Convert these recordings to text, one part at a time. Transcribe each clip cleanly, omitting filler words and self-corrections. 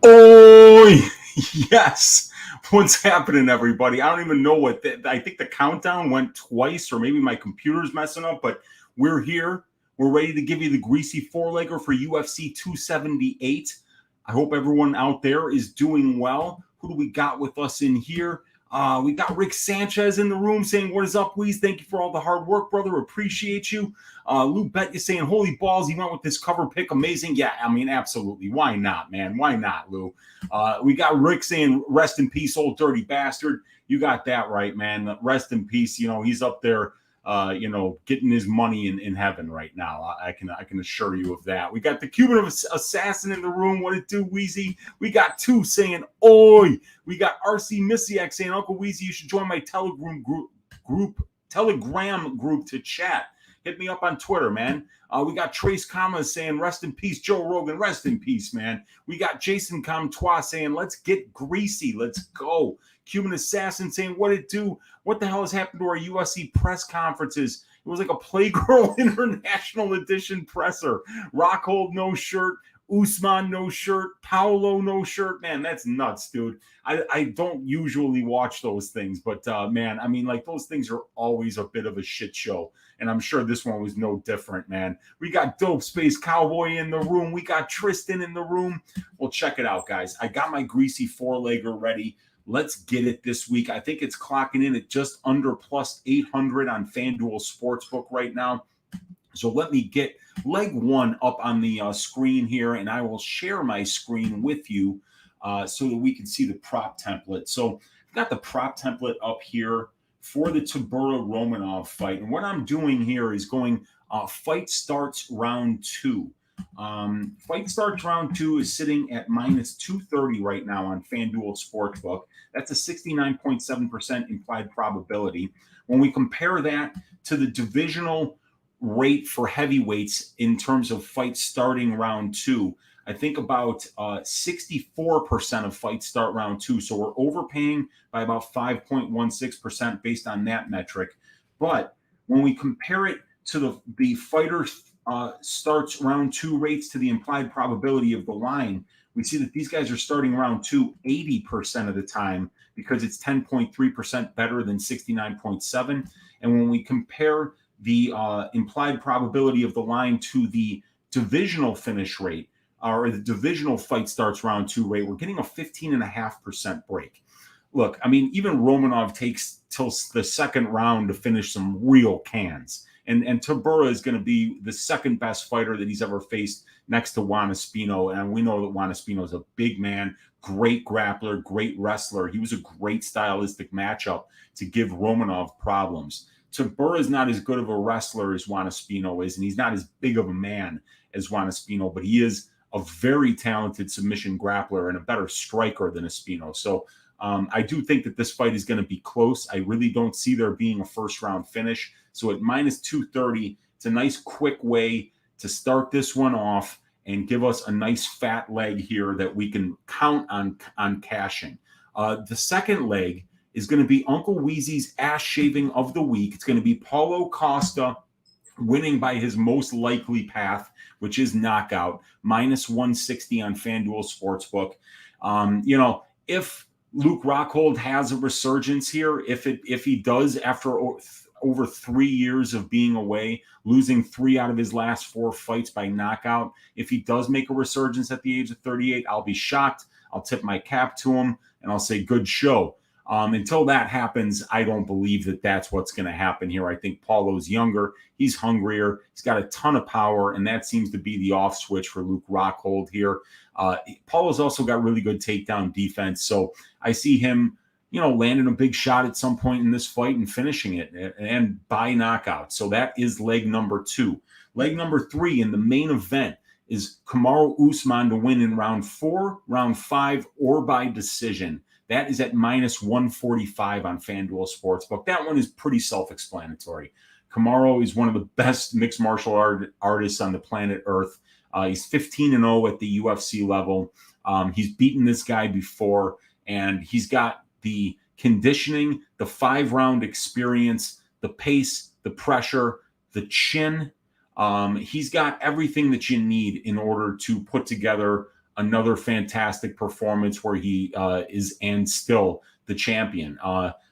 Oh, yes. What's happening, everybody? I don't even know I think the countdown went twice, or maybe my computer's messing up, but we're here. We're ready to give you the Greasy four-legger for UFC 278. I hope everyone out there is doing well. Who do we got with us in here? We got Rick Sanchez in the room saying, "What is up, Weez? Thank you for all the hard work, brother. Appreciate you." Lou Bet, you saying, "Holy balls, he went with this cover pick. Amazing." Yeah, I mean, absolutely. Why not, man? Why not, Lou? We got Rick saying, "Rest in peace, old dirty bastard." You got that right, man. Rest in peace. You know, he's up there getting his money in heaven right now. I can assure you of that. We got the Cuban assassin in the room. What it do, Weezy? We got two saying, "Oi." We got RC Missiak saying, "Uncle Weezy, you should join my Telegram group to chat. Hit me up on Twitter, man." We got Trace Kama saying, "Rest in peace, Joe Rogan. Rest in peace, man." We got Jason Comtois saying, "Let's get greasy. Let's go." Cuban Assassin saying, "What it do? What the hell has happened to our USC press conferences? It was like a Playgirl International Edition presser. Rockhold, no shirt. Usman, no shirt. Paolo, no shirt. Man, that's nuts, dude. I don't usually watch those things, but man, I mean, like, those things are always a bit of a shit show. And I'm sure this one was no different, man. We got Dope Space Cowboy in the room. We got Tristan in the room. Well, check it out, guys. I got my Greasy four-legger ready. Let's get it this week. I think it's clocking in at just under plus 800 on Fanduel Sportsbook right now. So let me get leg one up on the screen here, and I will share my screen with you so that we can see the prop template. So I've got the prop template up here for the Tybura-Romanov fight. And what I'm doing here is going fight starts round two. Fight starts round two is sitting at minus 230 right now on FanDuel Sportsbook. That's a 69.7% implied probability. When we compare that to the divisional rate for heavyweights in terms of fights starting round two, I think about 64% of fights start round two. So we're overpaying by about 5.16% based on that metric. But when we compare it to the fighter starts round two rates to the implied probability of the line, we see that these guys are starting round two 80% of the time because it's 10.3% better than 69.7. And when we compare the implied probability of the line to the divisional finish rate, or the divisional fight starts round two rate, we're getting a 15.5% break. Look, I mean, even Romanov takes till the second round to finish some real cans. And Tybura is going to be the second best fighter that he's ever faced next to Juan Espino. And we know that Juan Espino is a big man, great grappler, great wrestler. He was a great stylistic matchup to give Romanov problems. Tybura is not as good of a wrestler as Juan Espino is, and he's not as big of a man as Juan Espino, but he is a very talented submission grappler and a better striker than Espino. So I do think that this fight is going to be close. I really don't see there being a first round finish. So at minus 230, it's a nice quick way to start this one off and give us a nice fat leg here that we can count on cashing. The second leg is going to be Uncle Weezy's ass shaving of the week. It's going to be Paulo Costa winning by his most likely path, which is knockout, minus 160 on FanDuel Sportsbook. If Luke Rockhold has a resurgence here, if he does after over 3 years of being away, losing 3 out of his last 4 fights by knockout, if he does make a resurgence at the age of 38, I'll be shocked. I'll tip my cap to him, and I'll say good show. Until that happens, I don't believe that that's what's going to happen here. I think Paulo's younger. He's hungrier. He's got a ton of power, and that seems to be the off switch for Luke Rockhold here. Paulo's also got really good takedown defense, so I see him, landing a big shot at some point in this fight and finishing it and by knockout. So that is leg number 2. Leg number 3 in the main event is Kamaru Usman to win in round 4, round 5, or by decision. That is at minus 145 on FanDuel Sportsbook. That one is pretty self-explanatory. Kamaru is one of the best mixed martial artists on the planet Earth. He's 15-0 at the UFC level. He's beaten this guy before, and he's got the conditioning, the 5-round experience, the pace, the pressure, the chin. He's got everything that you need in order to put together another fantastic performance where he is and still the champion.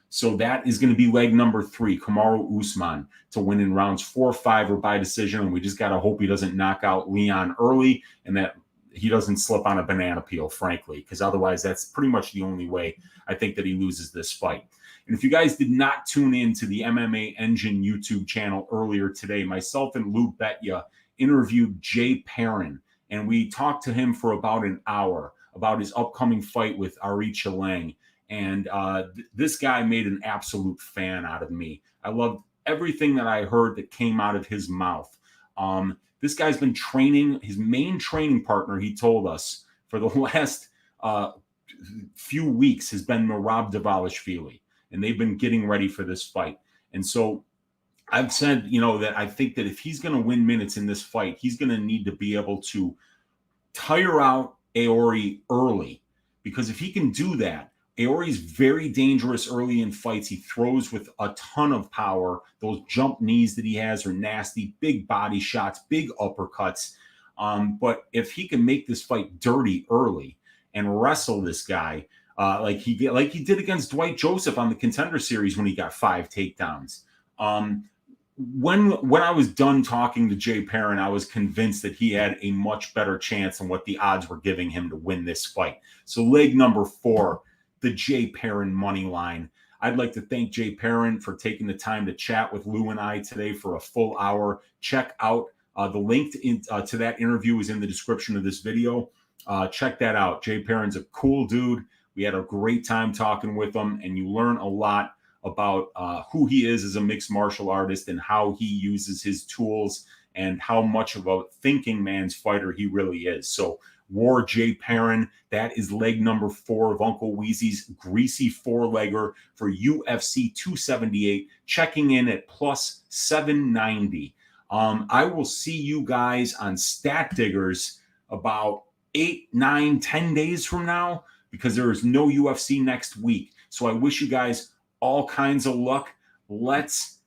So that is going to be leg number 3, Kamaru Usman, to win in rounds 4, 5, or by decision. And we just got to hope he doesn't knock out Leon early and that he doesn't slip on a banana peel, frankly, because otherwise that's pretty much the only way I think that he loses this fight. And if you guys did not tune in to the MMA Engine YouTube channel earlier today, myself and Lou Betya interviewed Jay Perrin, and we talked to him for about an hour about his upcoming fight with Ari Chilang. And this guy made an absolute fan out of me. I loved everything that I heard that came out of his mouth. This guy's been training, his main training partner, he told us, for the last few weeks has been Merab Dvalishvili, and they've been getting ready for this fight. And so I've said, that I think that if he's going to win minutes in this fight, he's going to need to be able to tire out Aori early, because if he can do that, Aori's very dangerous early in fights. He throws with a ton of power. Those jump knees that he has are nasty, big body shots, big uppercuts. But if he can make this fight dirty early and wrestle this guy like he did against Dwight Joseph on the Contender Series when he got 5 takedowns. When I was done talking to Jay Perrin, I was convinced that he had a much better chance than what the odds were giving him to win this fight. So leg number 4, the Jay Perrin money line. I'd like to thank Jay Perrin for taking the time to chat with Lou and I today for a full hour. Check out the link to that interview is in the description of this video. Check that out. Jay Perrin's a cool dude. We had a great time talking with him, and you learn a lot about who he is as a mixed martial artist and how he uses his tools and how much of a thinking man's fighter he really is. So War Jay Perrin, that is leg number 4 of Uncle Weezy's Greasy 4-legger for UFC 278, checking in at plus 790. I will see you guys on Stat Diggers about 8, 9, 10 days from now, because there is no UFC next week. So I wish you guys all kinds of luck. Let's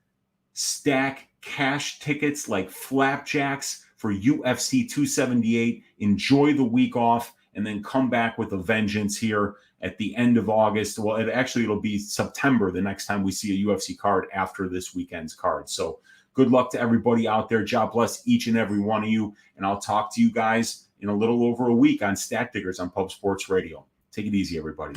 stack cash tickets like flapjacks for UFC 278. Enjoy the week off and then come back with a vengeance here at the end of August. Well, it'll be September the next time we see a UFC card after this weekend's card. So good luck to everybody out there. God bless each and every one of you. And I'll talk to you guys in a little over a week on Stat Diggers on Pub Sports Radio. Take it easy, everybody.